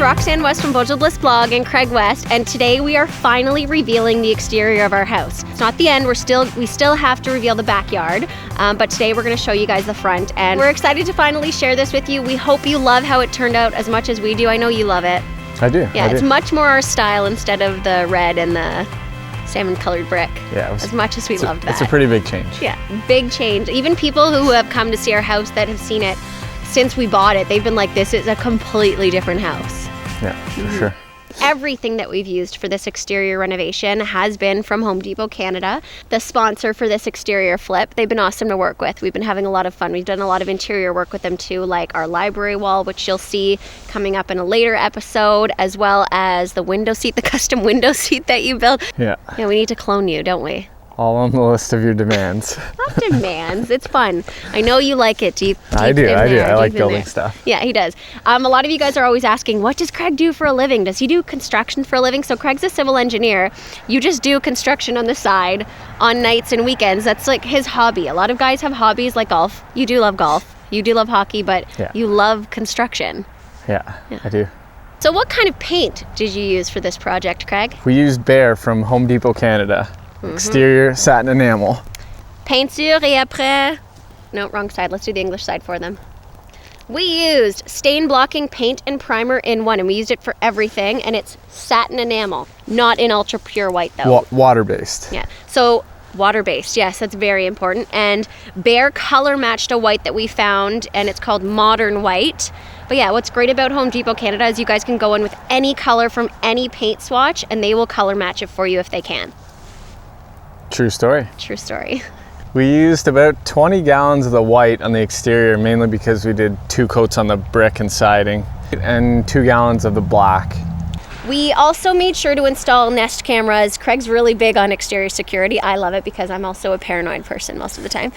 Roxanne West from Budget List Blog and Craig West, and today we are finally revealing the exterior of our house. It's not the end, we still have to reveal the backyard, but today we're going to show you guys the front, and we're excited to finally share this with you. We hope you love how it turned out as much as we do. I know you love it. I do. Yeah, it's much more our style instead of the red and the salmon colored brick. Yeah, as much as we loved that. It's a pretty big change. Yeah, big change. Even people who have come to see our house that have seen it since we bought it, they've been like, this is a completely different house. Yeah, for sure. Everything that we've used for this exterior renovation has been from Home Depot Canada, the sponsor for this exterior flip. They've been awesome to work with. We've been having a lot of fun. We've done a lot of interior work with them too, like our library wall, which you'll see coming up in a later episode, as well as the window seat, the custom window seat that you built. Yeah. Yeah, we need to clone you, don't we? All on the list of your demands. Not demands, it's fun. I know you like it deep I do. I like building stuff. Yeah, he does. A lot of you guys are always asking, what does Craig do for a living? Does he do construction for a living? So Craig's a civil engineer. You just do construction on the side on nights and weekends. That's like his hobby. A lot of guys have hobbies like golf. You do love golf. You do love hockey, but you love construction. Yeah, I do. So what kind of paint did you use for this project, Craig? We used Behr from Home Depot Canada. Exterior satin enamel. Peinture et après. No, wrong side. Let's do the English side for them. We used stain blocking paint and primer in one, and we used it for everything, and it's satin enamel, not in ultra pure white though. Water-based. Yeah, so water-based, yes, that's very important. And Behr color matched a white that we found, and it's called Modern White. But yeah, what's great about Home Depot Canada is you guys can go in with any color from any paint swatch, and they will color match it for you if they can. True story. True story. We used about 20 gallons of the white on the exterior, mainly because we did 2 coats on the brick and siding, and 2 gallons of the black. We also made sure to install Nest cameras. Craig's really big on exterior security. I love it because I'm also a paranoid person most of the time.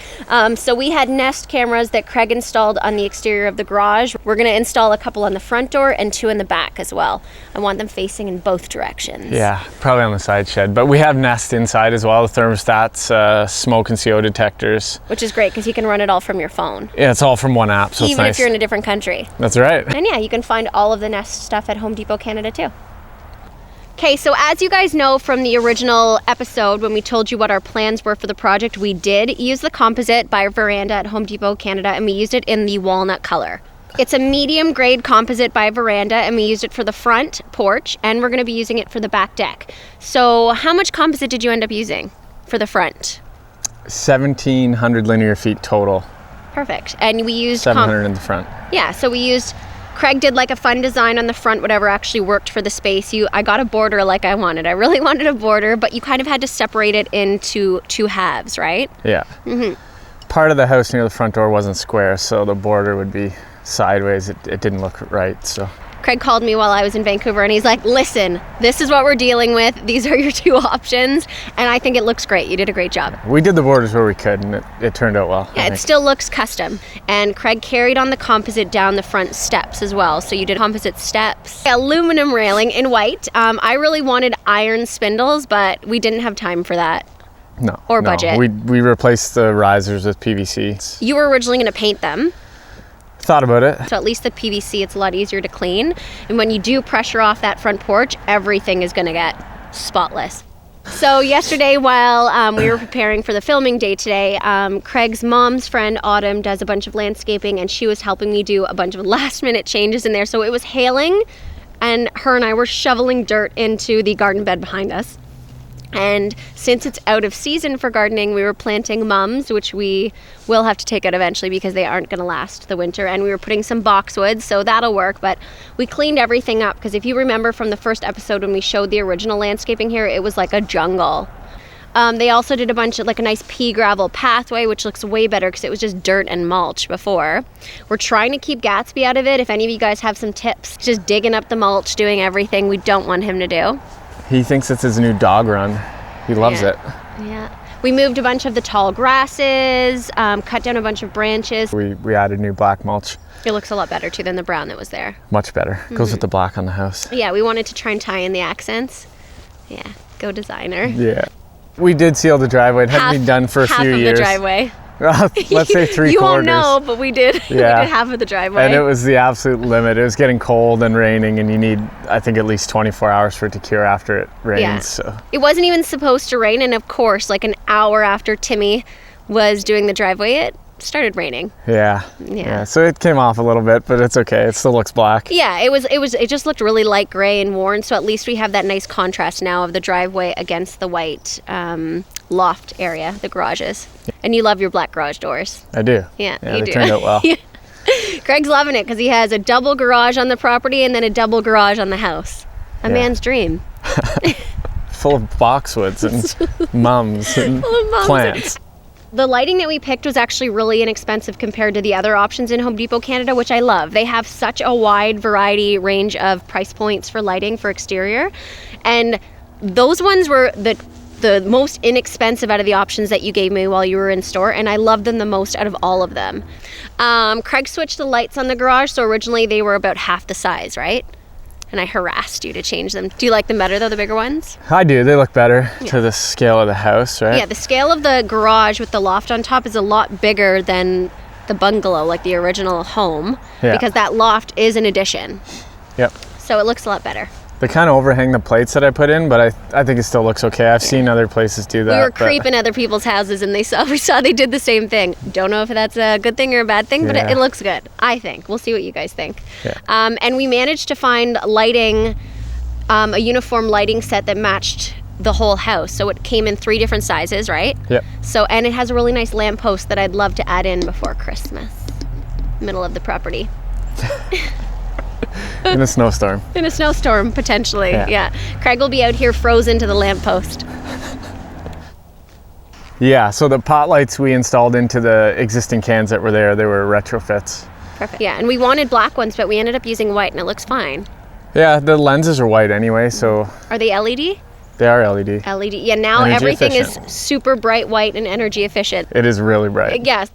So we had Nest cameras that Craig installed on the exterior of the garage. We're going to install a couple on the front door and 2 in the back as well. I want them facing in both directions. Yeah, probably on the side shed. But we have Nest inside as well, the thermostats, smoke and CO detectors. Which is great because you can run it all from your phone. Yeah, it's all from one app, so it's nice. Even if you're in a different country. That's right. And yeah, you can find all of the Nest stuff at Home Depot Canada too. Okay, so as you guys know from the original episode when we told you what our plans were for the project, we did use the composite by Veranda at Home Depot Canada, and we used it in the walnut color. It's a medium grade composite by Veranda, and we used it for the front porch, and we're going to be using it for the back deck. So how much composite did you end up using for the front? 1,700 linear feet total. Perfect. And we used 700 in the front. Yeah, so we used... Craig did like a fun design on the front, whatever actually worked for the space. I got a border like I wanted. I really wanted a border, but you kind of had to separate it into 2 halves, right? Yeah. Part of the house near the front door wasn't square, so the border would be sideways. It didn't look right, so. Craig called me while I was in Vancouver and he's like, listen, this is what we're dealing with. These are your 2 options. And I think it looks great. You did a great job. We did the borders where we could, and it turned out well. Yeah, it still looks custom. And Craig carried on the composite down the front steps as well. So you did composite steps. Aluminum railing in white. I really wanted iron spindles, but we didn't have time for that. No. Or budget. We replaced the risers with PVC. You were originally going to paint them. Thought about it. So at least the PVC, it's a lot easier to clean. And when you do pressure off that front porch, everything is going to get spotless. So yesterday, while we were preparing for the filming day today, Craig's mom's friend Autumn does a bunch of landscaping, and she was helping me do a bunch of last minute changes in there. So it was hailing, and her and I were shoveling dirt into the garden bed behind us. And since it's out of season for gardening, we were planting mums, which we will have to take out eventually because they aren't going to last the winter. And we were putting some boxwood, so that'll work. But we cleaned everything up because if you remember from the first episode when we showed the original landscaping here, it was like a jungle. They also did a bunch of like a nice pea gravel pathway, which looks way better because it was just dirt and mulch before. We're trying to keep Gatsby out of it. If any of you guys have some tips, just digging up the mulch, doing everything we don't want him to do. He thinks it's his new dog run. He loves it. Yeah. We moved a bunch of the tall grasses, cut down a bunch of branches. We added new black mulch. It looks a lot better too than the brown that was there. Much better. Goes with the black on the house. Yeah, we wanted to try and tie in the accents. Yeah, go designer. Yeah. We did seal the driveway. It hadn't been done for a few years. Half of the driveway. Let's say 3/4. You won't know, but we did. We did half of the driveway. And it was the absolute limit. It was getting cold and raining, and you need, I think, at least 24 hours for it to cure after it rains. Yeah. So. It wasn't even supposed to rain, and of course, like an hour after Timmy was doing the driveway, it started raining. Yeah. So it came off a little bit, but it's okay. It still looks black. Yeah, it just looked really light gray and worn, so at least we have that nice contrast now of the driveway against the white loft area, the garages. And you love your black garage doors. I do. Yeah, they you do. turned out well. Craig's loving it because he has a double garage on the property and then a double garage on the house. A man's dream. Full of boxwoods and mums and plants. The lighting that we picked was actually really inexpensive compared to the other options in Home Depot Canada, which I love. They have such a wide variety range of price points for lighting for exterior. And those ones were the most inexpensive out of the options that you gave me while you were in store, and I loved them the most out of all of them. Craig switched the lights on the garage, so originally they were about half the size, right? And I harassed you to change them. Do you like them better though, the bigger ones? I do. They look better to the scale of the house, right? Yeah, the scale of the garage with the loft on top is a lot bigger than the bungalow, like the original home, because that loft is an addition. Yep. So it looks a lot better. They kind of overhang the plates that I put in, but I think it still looks okay. I've seen other places do that. We were creeping other people's houses and we saw they did the same thing. Don't know if that's a good thing or a bad thing, but it looks good, I think. We'll see what you guys think. Yeah. And we managed to find lighting, a uniform lighting set that matched the whole house. So it came in 3 different sizes, right? Yep. So, and it has a really nice lamppost that I'd love to add in before Christmas. Middle of the property. In a snowstorm. In a snowstorm, potentially, yeah. Craig will be out here frozen to the lamppost. Yeah, so the pot lights we installed into the existing cans that were there, they were retrofits. Perfect. Yeah, and we wanted black ones, but we ended up using white, and it looks fine. Yeah, the lenses are white anyway, so... Are they LED? They are LED. LED. Yeah, now Energy everything efficient. is super bright white and energy efficient. It is really bright. Yes.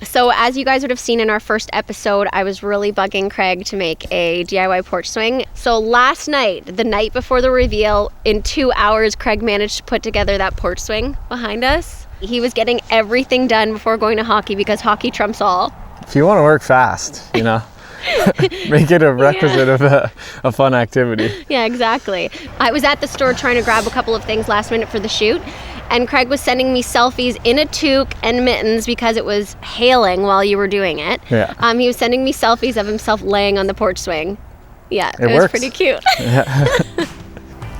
So as you guys would have seen in our first episode, I was really bugging Craig to make a DIY porch swing. So last night, the night before the reveal, in 2 hours, Craig managed to put together that porch swing behind us. He was getting everything done before going to hockey because hockey trumps all. If you want to work fast, you know, make it a requisite of a fun activity. Yeah, exactly. I was at the store trying to grab a couple of things last minute for the shoot, and Craig was sending me selfies in a toque and mittens because it was hailing while you were doing it. Yeah. He was sending me selfies of himself laying on the porch swing. Yeah, it was works. pretty cute.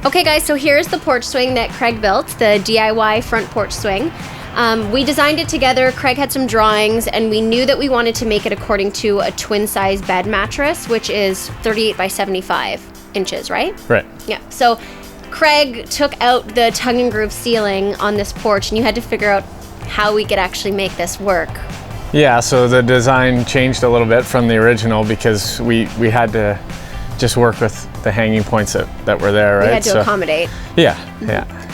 Okay guys, so here's the porch swing that Craig built, the DIY front porch swing. We designed it together. Craig had some drawings, and we knew that we wanted to make it according to a twin size bed mattress, which is 38 by 75 inches, right? Right. Yeah. So Craig took out the tongue and groove ceiling on this porch, and you had to figure out how we could actually make this work. Yeah, so the design changed a little bit from the original because we had to just work with the hanging points that were there, right? We had to accommodate. Yeah.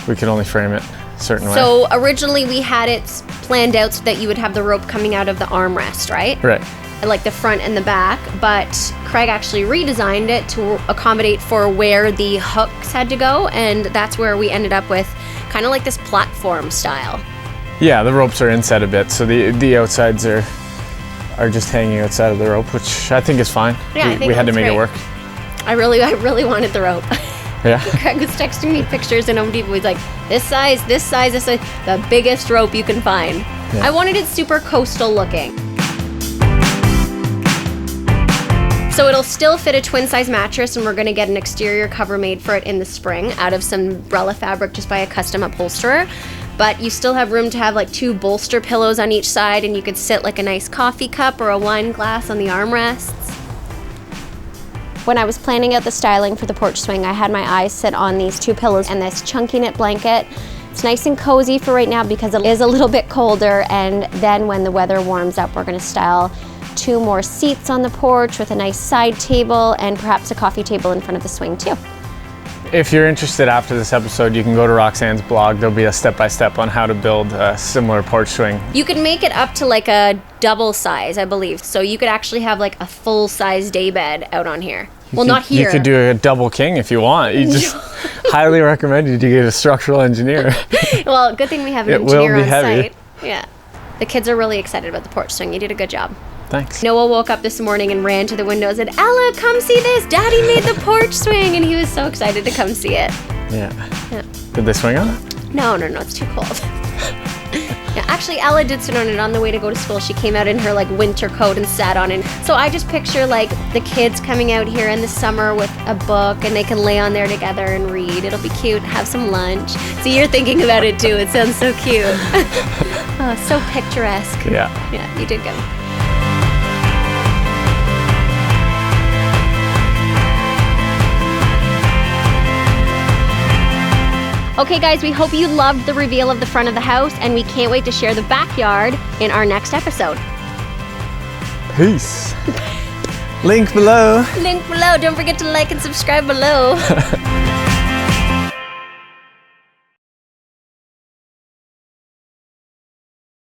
We could only frame it a certain way. So originally we had it planned out so that you would have the rope coming out of the armrest, right? Right. Like the front and the back, but Craig actually redesigned it to accommodate for where the hooks had to go, and that's where we ended up with kind of like this platform style. Yeah, the ropes are inset a bit, so the outsides are just hanging outside of the rope, which I think is fine. Yeah, I think we had to make it work. I really wanted the rope. Yeah. Craig was texting me pictures in Home Depot. He's like, this size, the biggest rope you can find. Yeah. I wanted it super coastal looking. So it'll still fit a twin size mattress, and we're gonna get an exterior cover made for it in the spring out of some umbrella fabric just by a custom upholsterer. But you still have room to have like 2 bolster pillows on each side, and you could sit like a nice coffee cup or a wine glass on the armrests. When I was planning out the styling for the porch swing, I had my eyes sit on these 2 pillows and this chunky knit blanket. It's nice and cozy for right now because it is a little bit colder, and then when the weather warms up, we're gonna style 2 more seats on the porch with a nice side table and perhaps a coffee table in front of the swing too. If you're interested after this episode, you can go to Roxanne's blog. There'll be a step-by-step on how to build a similar porch swing. You can make it up to like a double size, I believe. So you could actually have like a full-size day bed out on here. Well, not here. You could do a double king if you want. You just highly recommend you to get a structural engineer. Well, good thing we have an engineer on site. Yeah. The kids are really excited about the porch swing. You did a good job. Thanks. Noah woke up this morning and ran to the window and said, Ella, come see this. Daddy made the porch swing. And he was so excited to come see it. Yeah. Yeah. Did they swing on it? No, it's too cold. Yeah, actually, Ella did sit on it on the way to go to school. She came out in her like winter coat and sat on it. So I just picture like the kids coming out here in the summer with a book and they can lay on there together and read. It'll be cute, have some lunch. So you're thinking about it too. It sounds so cute. Oh, so picturesque. Yeah. Yeah, you did good. Okay guys, we hope you loved the reveal of the front of the house, and we can't wait to share the backyard in our next episode. Peace. Link below. Link below. Don't forget to like and subscribe below.